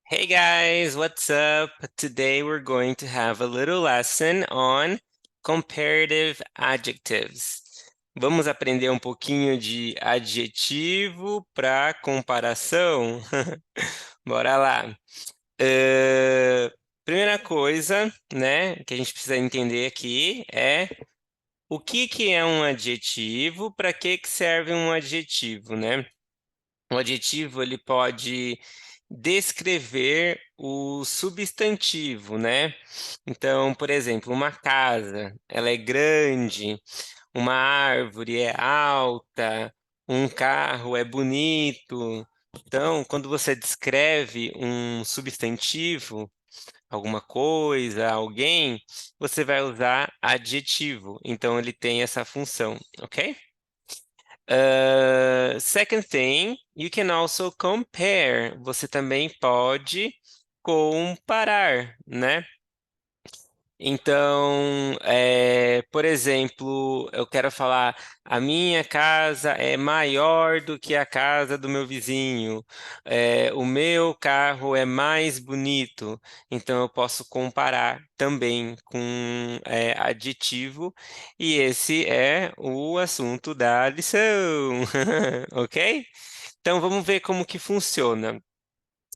Hey guys, what's up? Today we're going to have a little lesson on comparative adjectives. Vamos aprender um pouquinho de adjetivo para comparação? Bora lá. Primeira coisa, né, que a gente precisa entender aqui é o que que é um adjetivo, para que serve um adjetivo, né? O adjetivo ele pode descrever o substantivo, né? Então, por exemplo, uma casa, ela é grande, uma árvore é alta, um carro é bonito. Então, quando você descreve um substantivo, alguma coisa, alguém, você vai usar adjetivo. Então, ele tem essa função, ok? Second thing, you can also compare. Você também pode comparar, né? Então, por exemplo, eu quero falar, a minha casa é maior do que a casa do meu vizinho, o meu carro é mais bonito, então eu posso comparar também com adjetivo, e esse é o assunto da lição, ok? Então vamos ver como que funciona.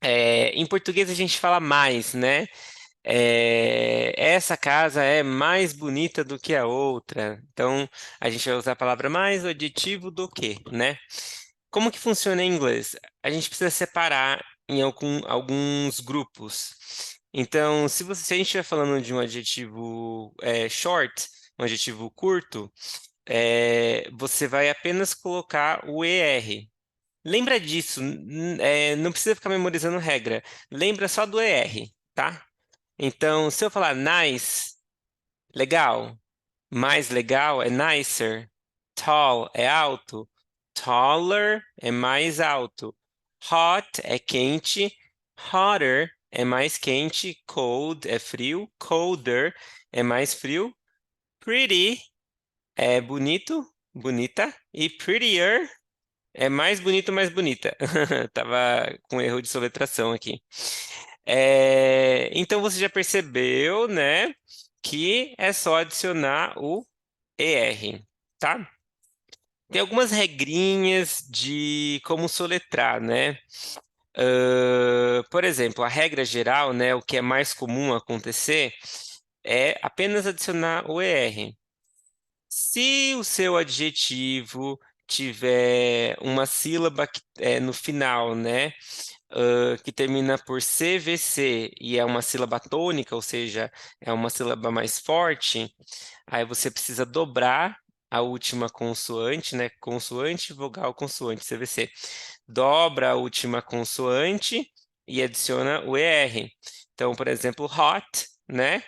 Em português a gente fala mais, né? Essa casa é mais bonita do que a outra. Então, a gente vai usar a palavra mais, o adjetivo do que, né? Como que funciona em inglês? A gente precisa separar em alguns grupos. Então, se a gente estiver falando de um adjetivo short, um adjetivo curto, você vai apenas colocar o ER. Lembra disso, não precisa ficar memorizando regra. Lembra só do ER, tá? Então, se eu falar nice, legal, mais legal é nicer, tall é alto, taller é mais alto, hot é quente, hotter é mais quente, cold é frio, colder é mais frio, pretty é bonito, bonita, e prettier é mais bonito, mais bonita. Tava com erro de soletração aqui. Então você já percebeu, né, que é só adicionar o ER, tá? Tem algumas regrinhas de como soletrar, né? Por exemplo, a regra geral, né, o que é mais comum acontecer é apenas adicionar o ER. Se o seu adjetivo tiver uma sílaba no final, né, que termina por CVC e é uma sílaba tônica, ou seja, é uma sílaba mais forte, aí você precisa dobrar a última consoante, né, consoante, vogal, consoante, CVC. Dobra a última consoante e adiciona o ER. Então, por exemplo, hot, né?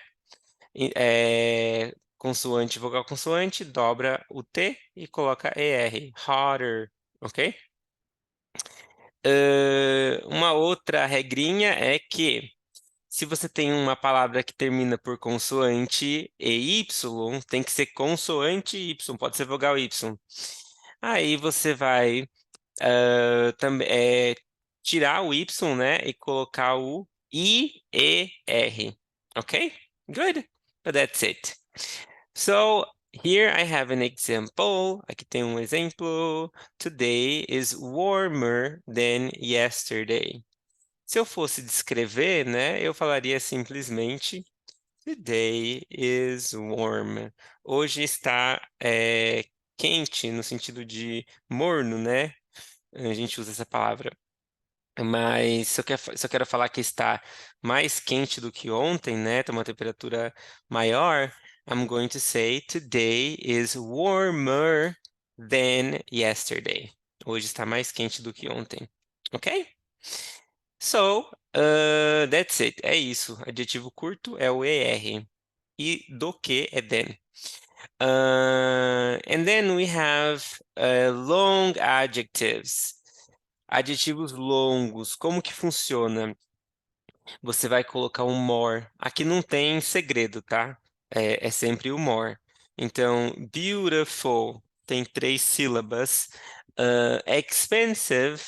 Consoante, vogal, consoante, dobra o T e coloca ER, hotter, ok? Uma outra regrinha é que se você tem uma palavra que termina por consoante e Y, tem que ser consoante Y, pode ser vogal Y. Aí você vai também tirar o Y, né, e colocar o IER, ok? Good, but that's it. So here I have an example. Aqui tem um exemplo. Today is warmer than yesterday. Se eu fosse descrever, né, eu falaria simplesmente Today is warm. Hoje está quente no sentido de morno, né? A gente usa essa palavra. Mas se eu quero falar que está mais quente do que ontem, né? Tem uma temperatura maior. I'm going to say today is warmer than yesterday. Hoje está mais quente do que ontem. Ok? So, that's it. É isso. Adjetivo curto é o ER. E do que é than. And then we have long adjectives. Adjetivos longos. Como que funciona? Você vai colocar um more. Aqui não tem segredo, tá? É sempre o more. Então, beautiful tem 3 sílabas. Expensive,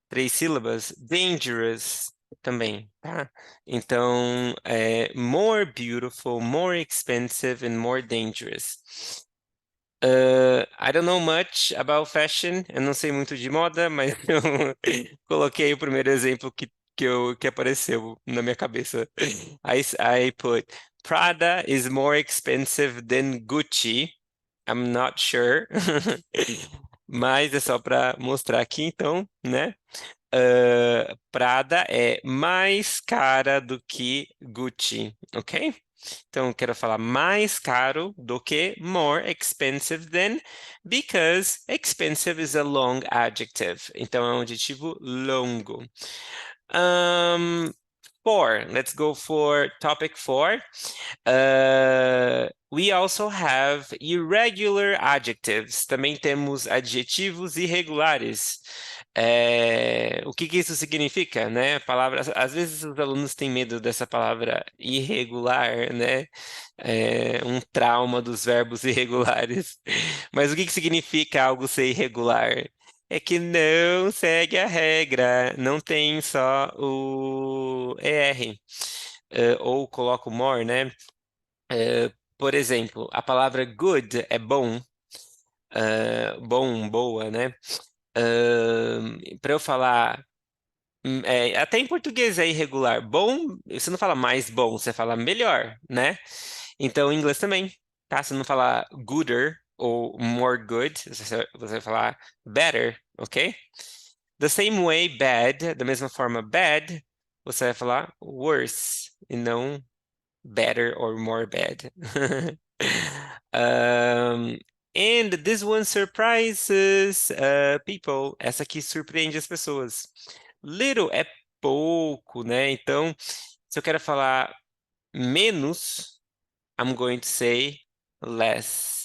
3 sílabas. Dangerous, também, tá? Então, more beautiful, more expensive, and more dangerous. I don't know much about fashion. Eu não sei muito de moda, mas eu coloquei o primeiro exemplo que apareceu na minha cabeça. I put Prada is more expensive than Gucci. I'm not sure. Mas é só para mostrar aqui, então, né? Prada é mais cara do que Gucci, ok? Então, eu quero falar mais caro do que more expensive than, because expensive is a long adjective. Então, é um adjetivo longo. Four, let's go for topic 4. We also have irregular adjectives. Também temos adjetivos irregulares. O que isso significa, né? Palavras, às vezes os alunos têm medo dessa palavra irregular, né? Um trauma dos verbos irregulares. Mas o que significa algo ser irregular? É que não segue a regra, não tem só o ER, ou coloca o more, né? Por exemplo, a palavra good é bom, bom, boa, né? Para eu falar, até em português é irregular. Bom, você não fala mais bom, você fala melhor, né? Então, em inglês também, tá? Você não fala gooder ou more good, você vai falar better, ok? The same way, bad, da mesma forma, bad, você vai falar worse e não better or more bad. Um, and this one surprises people. Essa aqui surpreende as pessoas. Little é pouco, né? Então, se eu quero falar menos, I'm going to say less.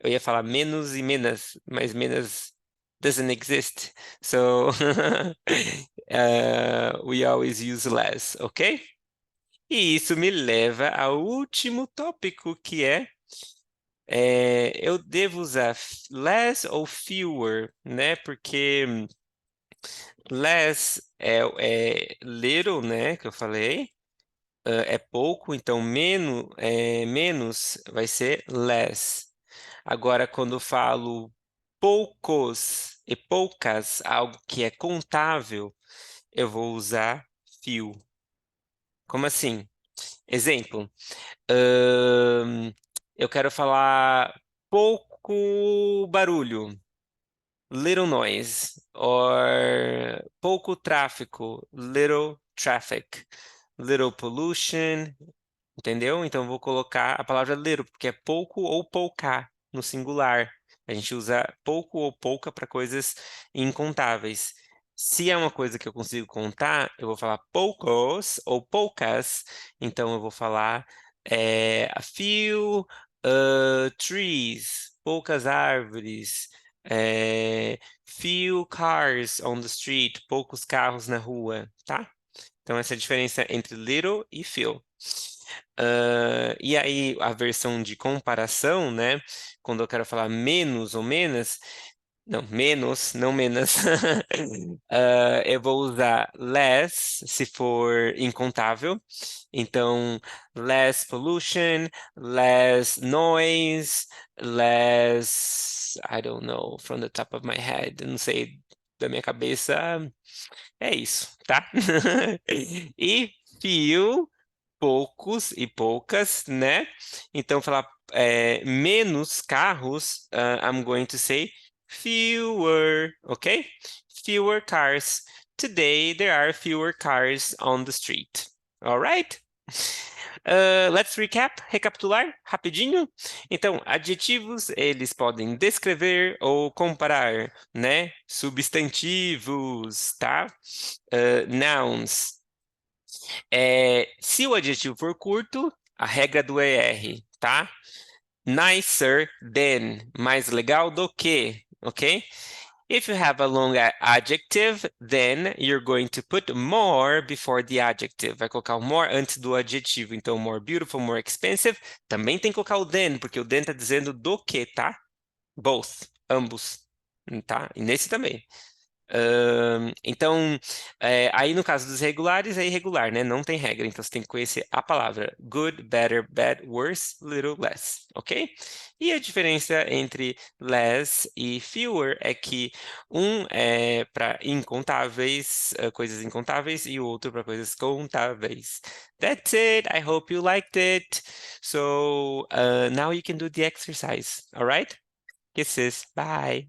Eu ia falar menos e menos, mas menos doesn't exist. So we always use less, ok? E isso me leva ao último tópico, que eu devo usar less ou fewer, né? Porque less é little, né? Que eu falei. É pouco, então menos vai ser less. Agora, quando eu falo poucos e poucas, algo que é contável, eu vou usar few. Como assim? Exemplo, eu quero falar pouco barulho, little noise, or pouco tráfego, little traffic, little pollution, entendeu? Então, eu vou colocar a palavra little, porque é pouco ou pouca no singular. A gente usa pouco ou pouca para coisas incontáveis. Se é uma coisa que eu consigo contar, eu vou falar poucos ou poucas. Então, eu vou falar a few trees, poucas árvores. Few cars on the street, poucos carros na rua, tá? Então, essa é a diferença entre little e few. E aí, a versão de comparação, né? Quando eu quero falar menos ou menos, não, menos, não menos, eu vou usar less se for incontável. Então, less pollution, less noise, less, I don't know, from the top of my head, não sei da minha cabeça, é isso, tá? E few poucos e poucas, né? Então, falar menos carros, I'm going to say fewer, ok? Fewer cars. Today, there are fewer cars on the street. All right? Let's recap, recapitular rapidinho. Então, adjetivos, eles podem descrever ou comparar, né? Substantivos, tá? Nouns. Se o adjetivo for curto, a regra do ER, tá? Nicer than, mais legal do que, ok? If you have a long adjective, then you're going to put more before the adjective. Vai colocar o more antes do adjetivo. Então, more beautiful, more expensive. Também tem que colocar o than, porque o than tá dizendo do que, tá? Both, ambos, tá? E nesse também. Então, aí no caso dos regulares é irregular, né? Não tem regra, então você tem que conhecer a palavra good, better, bad, worse, little, less, ok? E a diferença entre less e fewer é que um é para incontáveis, coisas incontáveis, e o outro para coisas contáveis. That's it. I hope you liked it. So now you can do the exercise, all right? Kisses. Bye.